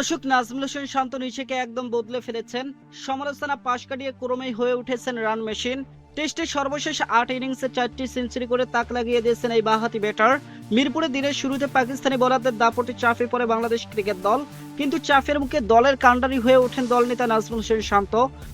দর্শক, নাজমুল হোসেন শান্ত নিজেকে একদম বদলে ফেলেছেন। সমালোচনা পাশ কাটিয়ে ক্রমেই হয়ে উঠেছেন রান মেশিন। টেস্টে সর্বশেষ ৮ ইনিংসে 4টি সেঞ্চুরি করে তাক লাগিয়ে দিয়েছেন এই বাঁহাতি ব্যাটার। মিরপুরে দিনের শুরুতে পাকিস্তানি বোলারদের দাপটে চাপে পড়ে বাংলাদেশ ক্রিকেট দল, কিন্তু চাপের মুখে দলের কাণ্ডারি হয়ে ওঠেন দলনেতা নাজমুল হোসেন শান্ত।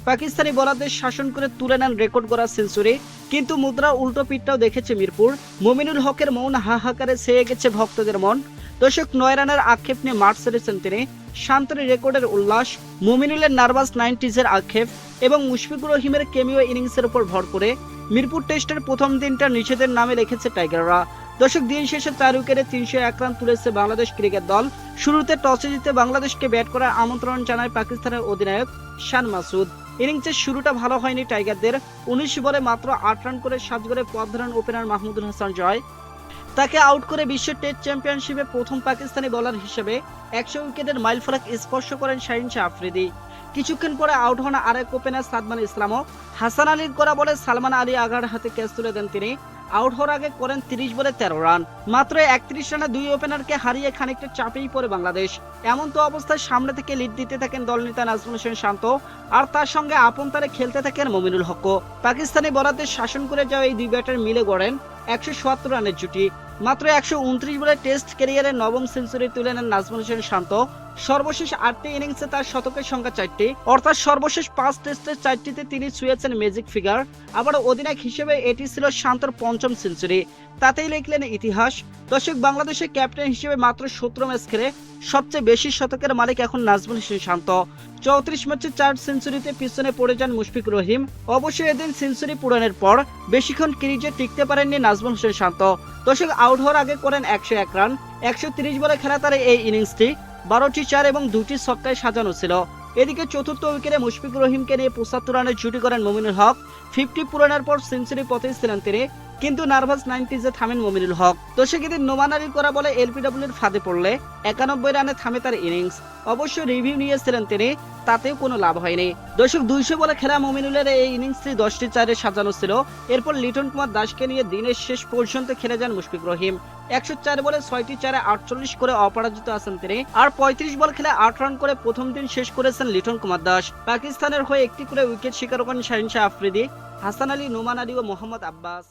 পাকিস্তানি বোলারদের শাসন করে তুলে নেন রেকর্ড গড়া সেঞ্চুরি। কিন্তু মুদ্রা উল্টো পিঠটাও দেখেছে মিরপুর। মুমিনুল হকের মৌন হাহাকারে ছেয়ে গেছে ভক্তদের মন। দর্শক, ৯ রানের আক্ষেপ নিয়ে মাঠ ছেড়েছেন তিনি। শান্তর রেকর্ডের উল্লাস, মুমিনুলের নার্ভাস 90s-এর আক্ষেপ এবং মুশফিকুর রহিমের কেমিও ইনিংসের উপর ভর করে মিরপুর টেস্টের প্রথম দিনটা নিজেদের নামে রেখেছে টাইগাররা। দর্শক, দিন শেষে 4 উইকেটে 301 রান তুলেছে বাংলাদেশ ক্রিকেট দল। শুরুতে টসে জিতে বাংলাদেশকে ব্যাট করার আমন্ত্রণ জানায় পাকিস্তানের অধিনায়ক শান মাসুদ। ইনিংসের শুরুটা ভালো হয়নি টাইগারদের। 19 বলে মাত্র 8 রান করে 7 গড়ে পথ ধরেন ওপেনার মাহমুদুল হাসান জয়। তাকে আউট করে বিশ্ব টেস্ট চ্যাম্পিয়নশিপে প্রথম পাকিস্তানি বোলার হিসেবে 100 উইকেটের মাইলফলক স্পর্শ করেন শাহিন শাহ আফ্রিদি। কিছুক্ষণ পরে আউট হন আরেক ওপেনার সাদমান ইসলামও। হাসান আলীর করা বলে সালমান আলী আগার হাতে ক্যাচ তুলে দেন তিনি। আউট হওয়ার আগে করেন 30 বলে 13 রান। মাত্র 31 রানে 2 ওপেনারকে হারিয়ে খানিকটা চাপেই পড়ে বাংলাদেশ। এমন তো অবস্থায় সামনে থেকে লিড দিতে থাকেন দলনেতা নাজমুল হোসেন শান্ত, আর তার সঙ্গে আপন তারে খেলতে থাকেন মুমিনুল হক। পাকিস্তানি বোলারদের শাসন করে যাওয়া এই দুই ব্যাটার মিলে গড়েন 177 রানের জুটি। মাত্র 129 বলে টেস্ট ক্যারিয়ারে নবম সেঞ্চুরি তুলে নেন নাজমুল হোসেন শান্ত। সর্বশেষ 8টি ইনিংসে তার শতকের সংখ্যা 4টি, অর্থাৎ সর্বশেষ 5 টেস্টের 4টিতে তিনি ছুঁয়েছেন ম্যাজিক ফিগার। আবার অধিনায়ক হিসেবে এটি ছিল শান্তর পঞ্চম সেঞ্চুরি। তাতেই লিখলেন ইতিহাস। দর্শক, বাংলাদেশের ক্যাপ্টেন হিসেবে মাত্র 17 ম্যাচ খেলে সবচেয়ে বেশি শতকের মালিক এখন নাজমুল হোসেন শান্ত। 34 ম্যাচে 4 সেঞ্চুরিতে পিছনে পড়ে যান মুশফিকুর রহিম। অবশ্যই এদিন সেঞ্চুরি পূরণের পর বেশিক্ষণ ক্রিজে টিকতে পারেননি নাজমুল হোসেন শান্ত। দর্শক, আউট হওয়ার আগে করেন 101 রান। 130 বলে খেলা তার এই ইনিংসটি 12টি 4 এবং 2টি ছক্কায় সাজানো ছিল। এদিকে চতুর্থ উইকেটে মুশফিকুর রহিমকে নিয়ে 75 রানের জুটি করেন মুমিনুল হক। 50 পূরণের পর সেঞ্চুরি পথেই ছিলেন তিনি, কিন্তু নার্ভাস 90s-এ থামেন মুমিনুল হক। দর্শক, এদিন নোমান আলীর করা বলে এলপিডব্লিউর ফাঁদে পড়লে 91 রানে থামে তার ইনিংস। অবশ্য রিভিউ নিয়েছিলেন তিনি, তাতেও কোনো লাভ হয়নি। দর্শক, 200 বলে খেলা মুমিনুলের এই ইনিংসটি 10টি 4-এ সাজানো ছিল। এরপর লিটন কুমার দাসকে নিয়ে দিনের শেষ পর্যন্ত খেলে যান মুশফিকুর রহিম। 104 বলে 6টি 4-এ 48 করে অপরাজিত আছেন তিনি। আর 35 বল খেলে 8 রান করে প্রথম দিন শেষ করেছেন লিটন কুমার দাস। পাকিস্তানের হয়ে একটি করে উইকেট শিকার করেন শাহিন শাহ আফ্রিদি, হাসান আলী, নোমান আলী ও মোহাম্মদ আব্বাস।